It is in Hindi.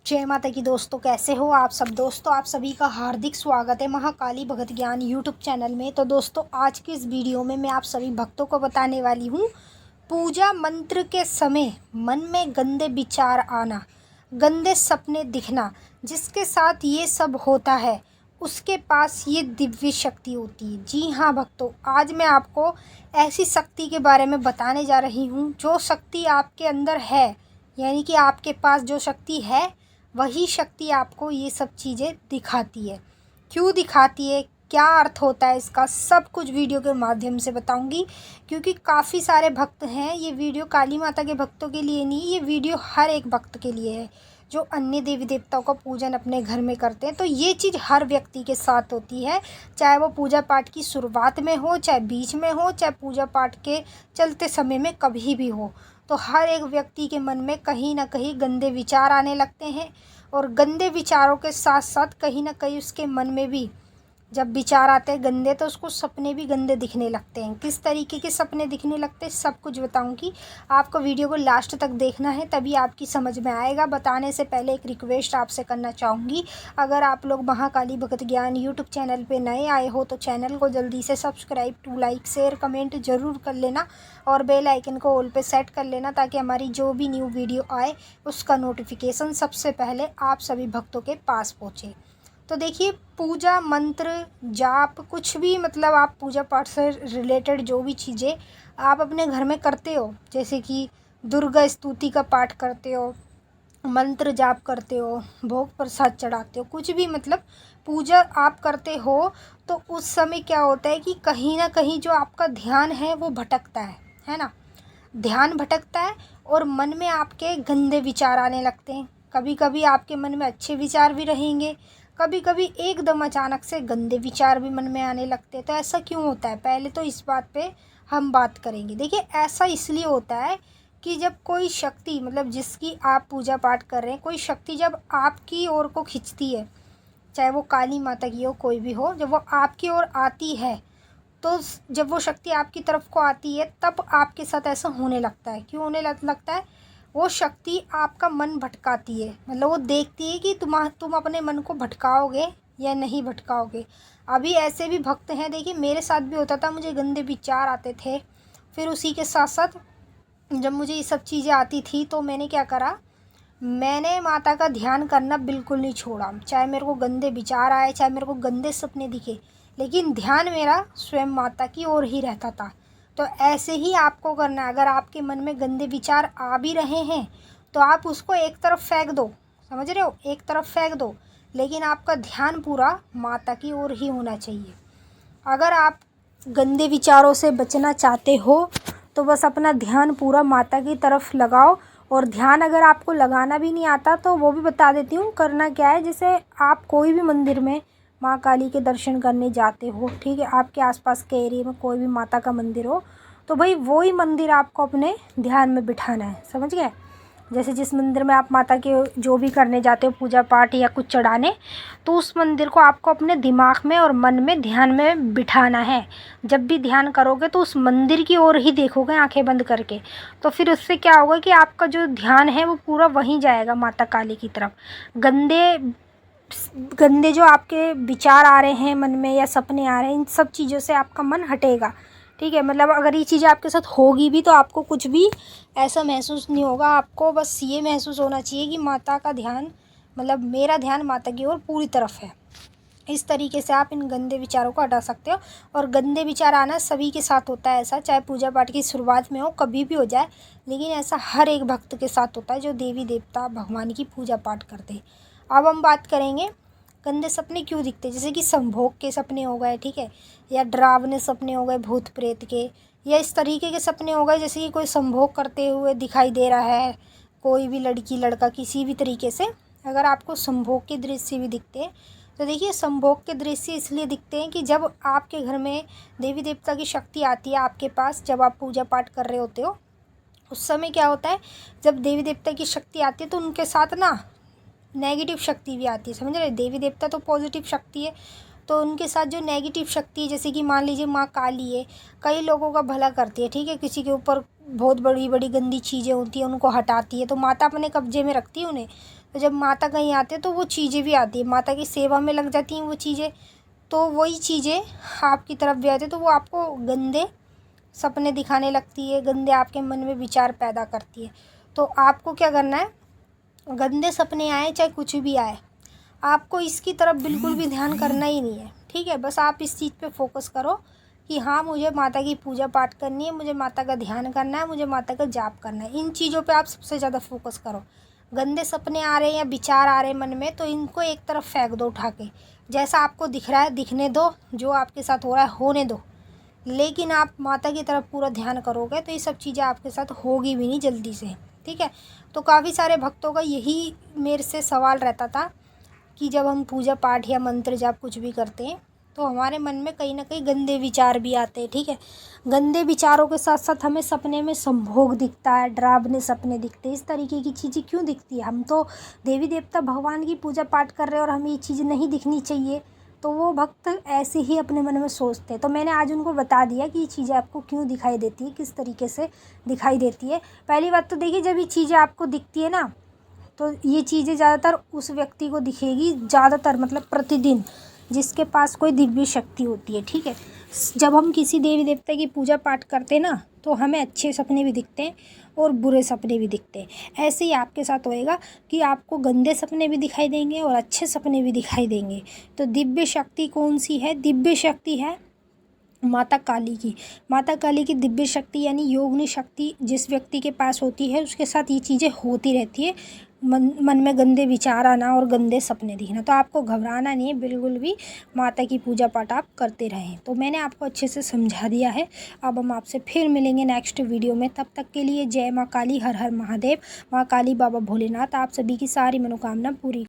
जय माता की दोस्तों, कैसे हो आप सब। दोस्तों आप सभी का हार्दिक स्वागत है महाकाली भगत ज्ञान यूट्यूब चैनल में। तो दोस्तों आज की इस वीडियो में मैं आप सभी भक्तों को बताने वाली हूँ पूजा मंत्र के समय मन में गंदे विचार आना, गंदे सपने दिखना। जिसके साथ ये सब होता है उसके पास ये दिव्य शक्ति होती है। जी हाँ भक्तों, आज मैं आपको ऐसी शक्ति के बारे में बताने जा रही हूँ जो शक्ति आपके अंदर है, यानी कि आपके पास जो शक्ति है वही शक्ति आपको ये सब चीज़ें दिखाती है। क्यों दिखाती है, क्या अर्थ होता है इसका, सब कुछ वीडियो के माध्यम से बताऊंगी। क्योंकि काफ़ी सारे भक्त हैं, ये वीडियो काली माता के भक्तों के लिए नहीं, ये वीडियो हर एक भक्त के लिए है जो अन्य देवी देवताओं का पूजन अपने घर में करते हैं। तो ये चीज़ हर व्यक्ति के साथ होती है, चाहे वो पूजा पाठ की शुरुआत में हो, चाहे बीच में हो, चाहे पूजा पाठ के चलते समय में कभी भी हो। तो हर एक व्यक्ति के मन में कहीं ना कहीं गंदे विचार आने लगते हैं, और गंदे विचारों के साथ साथ कहीं ना कहीं उसके मन में भी जब विचार आते हैं गंदे, तो उसको सपने भी गंदे दिखने लगते हैं। किस तरीके के सपने दिखने लगते हैं सब कुछ बताऊंगी। आपको वीडियो को लास्ट तक देखना है, तभी आपकी समझ में आएगा। बताने से पहले एक रिक्वेस्ट आपसे करना चाहूँगी, अगर आप लोग महाकाली भगत ज्ञान यूट्यूब चैनल पे नए आए हो तो चैनल को जल्दी से subscribe to like share comment ज़रूर कर लेना, और बेल आइकन को ऑल पे सेट कर लेना, ताकि हमारी जो भी न्यू वीडियो आए उसका नोटिफिकेशन सबसे पहले आप सभी भक्तों के पास पहुँचे। तो देखिए, पूजा मंत्र जाप कुछ भी, मतलब आप पूजा पाठ से रिलेटेड जो भी चीज़ें आप अपने घर में करते हो, जैसे कि दुर्गा स्तुति का पाठ करते हो, मंत्र जाप करते हो, भोग प्रसाद चढ़ाते हो, कुछ भी मतलब पूजा आप करते हो, तो उस समय क्या होता है कि कहीं ना कहीं जो आपका ध्यान है वो भटकता है ना। ध्यान भटकता है और मन में आपके गंदे विचार आने लगते हैं। कभी कभी आपके मन में अच्छे विचार भी रहेंगे, कभी कभी एकदम अचानक से गंदे विचार भी मन में आने लगते हैं। तो ऐसा क्यों होता है, पहले तो इस बात पे हम बात करेंगे। देखिए, ऐसा इसलिए होता है कि जब कोई शक्ति, मतलब जिसकी आप पूजा पाठ कर रहे हैं, कोई शक्ति जब आपकी ओर को खिंचती है, चाहे वो काली माता की हो, कोई भी हो, जब वो आपकी ओर आती है, तो जब वो शक्ति आपकी तरफ को आती है तब आपके साथ ऐसा होने लगता है। क्यों होने लगता है, वो शक्ति आपका मन भटकाती है। मतलब वो देखती है कि तुम अपने मन को भटकाओगे या नहीं भटकाओगे। अभी ऐसे भी भक्त हैं, देखिए मेरे साथ भी होता था, मुझे गंदे विचार आते थे। फिर उसी के साथ साथ जब मुझे ये सब चीज़ें आती थी तो मैंने क्या करा, मैंने माता का ध्यान करना बिल्कुल नहीं छोड़ा। चाहे मेरे को गंदे विचार आए, चाहे मेरे को गंदे सपने दिखे, लेकिन ध्यान मेरा स्वयं माता की ओर ही रहता था। तो ऐसे ही आपको करना है। अगर आपके मन में गंदे विचार आ भी रहे हैं तो आप उसको एक तरफ फेंक दो, समझ रहे हो, एक तरफ फेंक दो, लेकिन आपका ध्यान पूरा माता की ओर ही होना चाहिए। अगर आप गंदे विचारों से बचना चाहते हो तो बस अपना ध्यान पूरा माता की तरफ लगाओ। और ध्यान अगर आपको लगाना भी नहीं आता तो वो भी बता देती हूँ, करना क्या है। जैसे आप कोई भी मंदिर में माँ काली के दर्शन करने जाते हो, ठीक है, आपके आसपास के एरिया में कोई भी माता का मंदिर हो, तो भाई वही मंदिर आपको अपने ध्यान में बिठाना है, समझ गए। जैसे जिस मंदिर में आप माता के जो भी करने जाते हो, पूजा पाठ या कुछ चढ़ाने, तो उस मंदिर को आपको अपने दिमाग में और मन में ध्यान में बिठाना है। जब भी ध्यान करोगे तो उस मंदिर की ओर ही देखोगे आंखें बंद करके। तो फिर उससे क्या होगा कि आपका जो ध्यान है वो पूरा वहीं जाएगा, माता काली की तरफ। गंदे गंदे जो आपके विचार आ रहे हैं मन में या सपने आ रहे हैं, इन सब चीज़ों से आपका मन हटेगा, ठीक है। मतलब अगर ये चीज़ें आपके साथ होगी भी तो आपको कुछ भी ऐसा महसूस नहीं होगा। आपको बस ये महसूस होना चाहिए कि माता का ध्यान, मतलब मेरा ध्यान माता की ओर पूरी तरफ है। इस तरीके से आप इन गंदे विचारों को हटा सकते हो। और गंदे विचार आना सभी के साथ होता है, ऐसा चाहे पूजा पाठ की शुरुआत में हो, कभी भी हो जाए, लेकिन ऐसा हर एक भक्त के साथ होता है जो देवी देवता भगवान की पूजा पाठ करते हैं। अब हम बात करेंगे गंदे सपने क्यों दिखते हैं। जैसे कि संभोग के सपने हो गए, ठीक है, या डरावने सपने हो गए भूत प्रेत के, या इस तरीके के सपने हो गए जैसे कि कोई संभोग करते हुए दिखाई दे रहा है, कोई भी लड़की लड़का किसी भी तरीके से। अगर आपको संभोग के दृश्य भी दिखते हैं तो देखिए, संभोग के दृश्य इसलिए दिखते हैं कि जब आपके घर में देवी देवता की शक्ति आती है आपके पास, जब आप पूजा पाठ कर रहे होते हो, उस समय क्या होता है, जब देवी देवता की शक्ति आती है तो उनके साथ ना नेगेटिव शक्ति भी आती है, समझ रहे। देवी देवता तो पॉजिटिव शक्ति है, तो उनके साथ जो नेगेटिव शक्ति है, जैसे कि मान लीजिए माँ काली है, कई लोगों का भला करती है, ठीक है, किसी के ऊपर बहुत बड़ी बड़ी गंदी चीज़ें होती हैं उनको हटाती है, तो माता अपने कब्जे में रखती है उन्हें। तो जब माता कहीं आते हैं तो वो चीज़ें भी आती है, माता की सेवा में लग जाती हैं वो चीज़ें, तो वही चीज़ें आपकी तरफ भी आती है, तो वो आपको गंदे सपने दिखाने लगती है, गंदे आपके मन में विचार पैदा करती है। तो आपको क्या करना है, गंदे सपने आए चाहे कुछ भी आए, आपको इसकी तरफ बिल्कुल भी ध्यान करना ही नहीं है, ठीक है। बस आप इस चीज़ पे फोकस करो कि हाँ, मुझे माता की पूजा पाठ करनी है, मुझे माता का ध्यान करना है, मुझे माता का जाप करना है। इन चीज़ों पे आप सबसे ज़्यादा फोकस करो। गंदे सपने आ रहे हैं या विचार आ रहे हैं मन में, तो इनको एक तरफ फेंक दो उठा के। जैसा आपको दिख रहा है दिखने दो, जो आपके साथ हो रहा है होने दो, लेकिन आप माता की तरफ पूरा ध्यान करोगे तो ये सब चीज़ें आपके साथ होगी भी नहीं जल्दी से, ठीक है। तो काफ़ी सारे भक्तों का यही मेरे से सवाल रहता था कि जब हम पूजा पाठ या मंत्र जाप कुछ भी करते हैं तो हमारे मन में कहीं ना कहीं गंदे विचार भी आते हैं, ठीक है। गंदे विचारों के साथ साथ हमें सपने में संभोग दिखता है, डरावने सपने दिखते हैं। इस तरीके की चीज़ें क्यों दिखती है? हम तो देवी देवता भगवान की पूजा पाठ कर रहे हैं और हमें ये चीज़ नहीं दिखनी चाहिए, तो वो भक्त ऐसे ही अपने मन में सोचते हैं। तो मैंने आज उनको बता दिया कि ये चीज़ें आपको क्यों दिखाई देती है, किस तरीके से दिखाई देती है। पहली बात तो देखिए, जब ये चीज़ें आपको दिखती है ना, तो ये चीज़ें ज़्यादातर उस व्यक्ति को दिखेगी, ज़्यादातर मतलब प्रतिदिन, जिसके पास कोई दिव्य शक्ति होती है, ठीक है। जब हम किसी देवी देवता की पूजा पाठ करते हैं ना, तो हमें अच्छे सपने भी दिखते हैं और बुरे सपने भी दिखते हैं। ऐसे ही आपके साथ होएगा कि आपको गंदे सपने भी दिखाई देंगे और अच्छे सपने भी दिखाई देंगे। तो दिव्य शक्ति कौन सी है? दिव्य शक्ति है माता काली की। माता काली की दिव्य शक्ति यानी योगिनी शक्ति जिस व्यक्ति के पास होती है, उसके साथ ये चीज़ें होती रहती है। मन में गंदे विचार आना और गंदे सपने दिखना, तो आपको घबराना नहीं है बिल्कुल भी। माता की पूजा पाठ आप करते रहें। तो मैंने आपको अच्छे से समझा दिया है। अब हम आपसे फिर मिलेंगे नेक्स्ट वीडियो में। तब तक के लिए जय माँ काली, हर हर महादेव। माँ काली, बाबा भोलेनाथ आप सभी की सारी मनोकामना पूरी